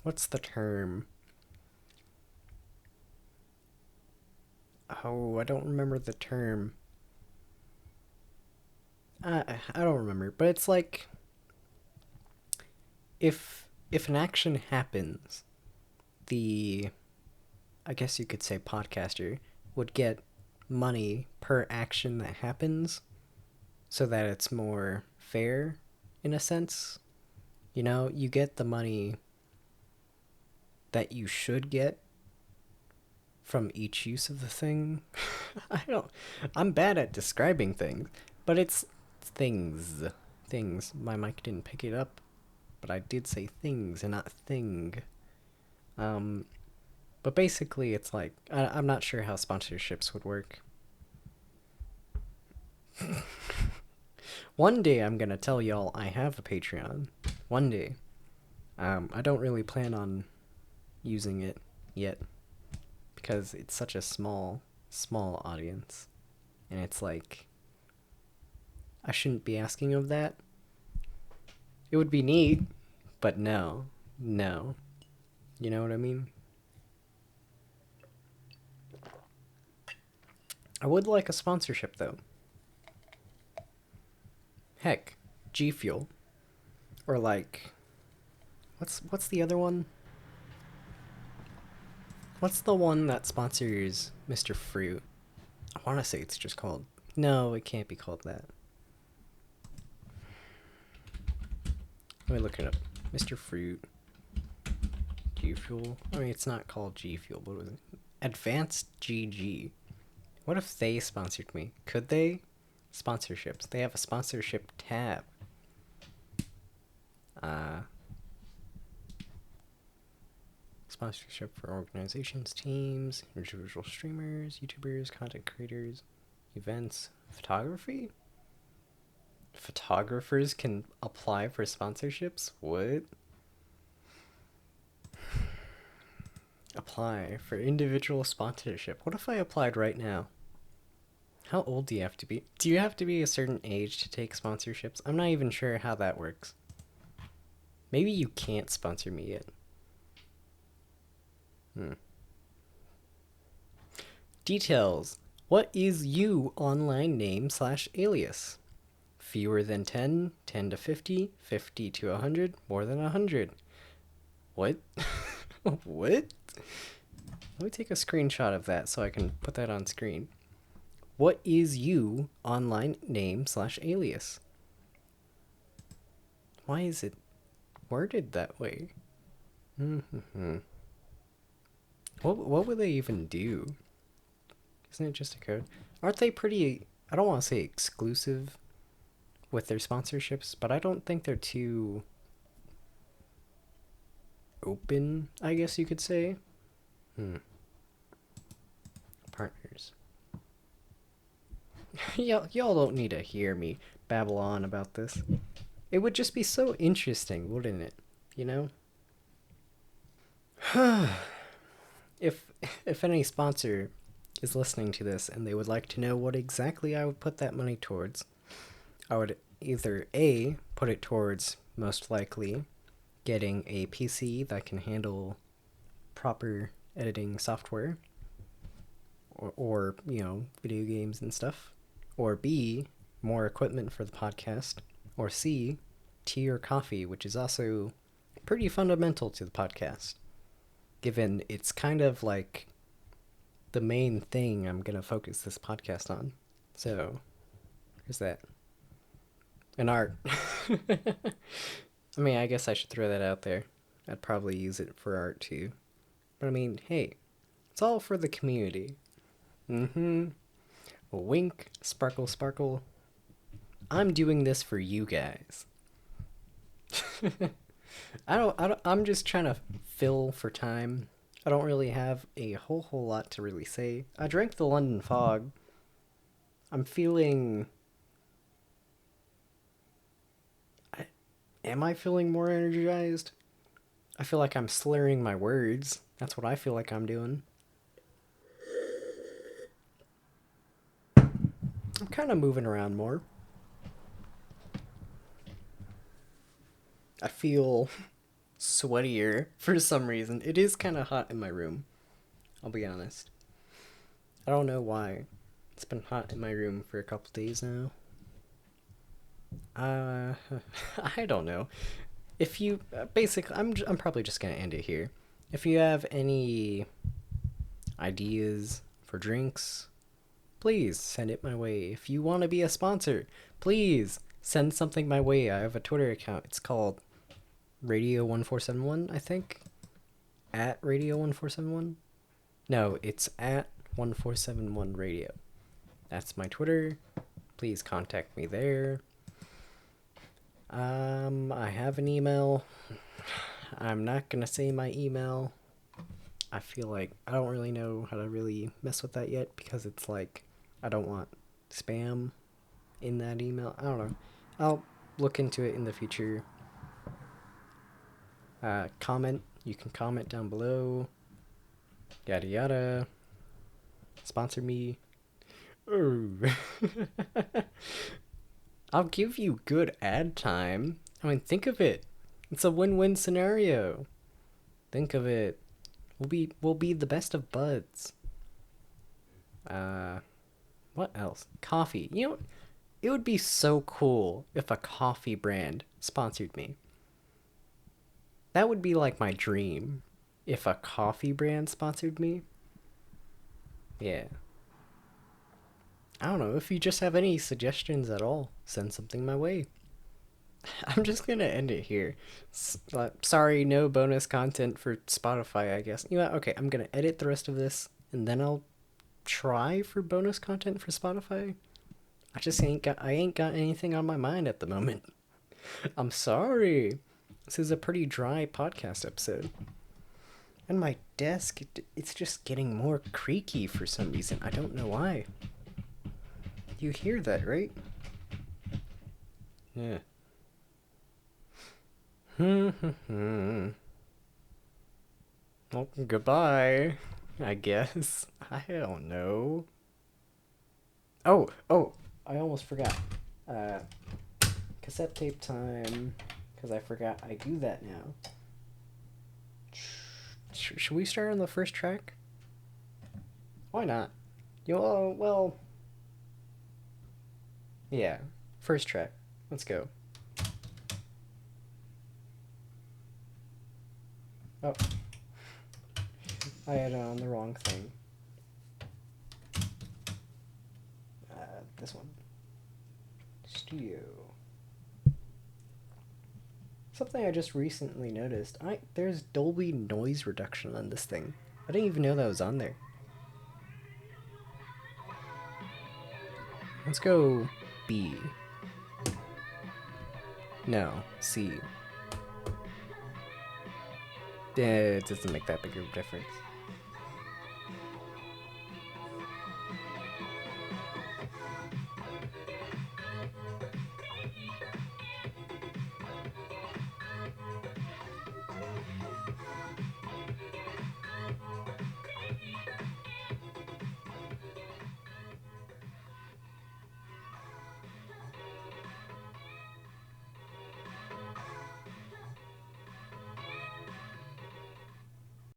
what's the term? Oh, I don't remember the term. I don't remember, but it's like, if an action happens, the, I guess you could say, podcaster would get money per action that happens, so that it's more fair in a sense. You get the money that you should get from each use of the thing. I don't I'm bad at describing things, but it's things. Things. My mic didn't pick it up, but I did say things and not thing. Um but basically it's like, I'm not sure how sponsorships would work. One day I'm gonna tell y'all I have a Patreon. One day. I don't really plan on using it yet, because it's such a small audience, and it's like, I shouldn't be asking of that. It would be neat, but no. You know what I mean? I would like a sponsorship though. Heck, G Fuel, or like, what's the other one? What's the one that sponsors Mr. Fruit? I want to say it's just called. No, it can't be called that. Let me look it up. Mr. Fruit. G Fuel. I mean, it's not called G Fuel, but what was it? Advanced GG. What if they sponsored me? Could they? Sponsorships. They have a sponsorship tab. Uh, Sponsorship for organizations, teams, individual streamers, YouTubers, content creators, events, photography? Photographers can apply for sponsorships? What? Apply for individual sponsorship. What if I applied right now? How old do you have to be? Do you have to be a certain age to take sponsorships? I'm not even sure how that works. Maybe you can't sponsor me yet. Details. What is you online name / alias? Fewer than 10, 10 to 50, 50 to 100, more than 100. What? What? Let me take a screenshot of that so I can put that on screen. What is you online name / alias? Why is it worded that way? What would they even do? Isn't it just a code? Aren't they pretty, I don't want to say exclusive with their sponsorships, but I don't think they're too open, I guess you could say. Partners. Y'all don't need to hear me babble on about this. It would just be so interesting, wouldn't it? You know? if if any sponsor is listening to this and they would like to know what exactly I would put that money towards, I would either A, put it towards, most likely, getting a PC that can handle proper editing software, or video games and stuff, or B, more equipment for the podcast, or C, tea or coffee, which is also pretty fundamental to the podcast, given it's kind of like the main thing I'm gonna focus this podcast on. So, there's that. And art. I mean, I guess I should throw that out there. I'd probably use it for art too. But I mean, hey, it's all for the community. Mm-hmm. Wink, sparkle, sparkle. I'm doing this for you guys. I'm just trying to fill for time. I don't really have a whole lot to really say. I drank the London Fog. I'm feeling... Am I feeling more energized? I feel like I'm slurring my words. That's what I feel like I'm doing. I'm kind of moving around more. I feel sweatier for some reason. It is kind of hot in my room. I'll be honest. I don't know why. It's been hot in my room for a couple days now. I don't know. If you basically, I'm probably just gonna end it here. If you have any ideas for drinks, please send it my way. If you want to be a sponsor, please send something my way. I have a Twitter account. It's called Radio1471, I think. At Radio1471. No, it's at 1471 Radio. That's my Twitter. Please contact me there. I have an email. I'm not gonna say my email. I feel like I don't really know how to really mess with that yet because it's like I don't want spam in that email. I don't know. I'll look into it in the future. Comment. You can comment down below. Yada yada. Sponsor me. Oh. I'll give you good ad time. I mean, think of it. It's a win-win scenario. Think of it. We'll be the best of buds. What else? Coffee. You know, it would be so cool if a coffee brand sponsored me. That would be like my dream. If a coffee brand sponsored me. Yeah. I don't know, if you just have any suggestions at all, send something my way. I'm just gonna end it here. Sorry, no bonus content for Spotify, I guess. You know what? Okay, I'm gonna edit the rest of this, and then I'll try for bonus content for Spotify. I ain't got anything on my mind at the moment. I'm sorry. This is a pretty dry podcast episode. And my desk, it's just getting more creaky for some reason. I don't know why. You hear that, right? Yeah. Well, goodbye, I guess. I don't know. Oh, I almost forgot. Cassette tape time, because I forgot I do that now. Should we start on the first track? Why not? Well... Yeah, first track. Let's go. Oh. I had on the wrong thing. This one. Studio. Something I just recently noticed. There's Dolby noise reduction on this thing. I didn't even know that was on there. Let's go B. No, C. It doesn't make that big of a difference.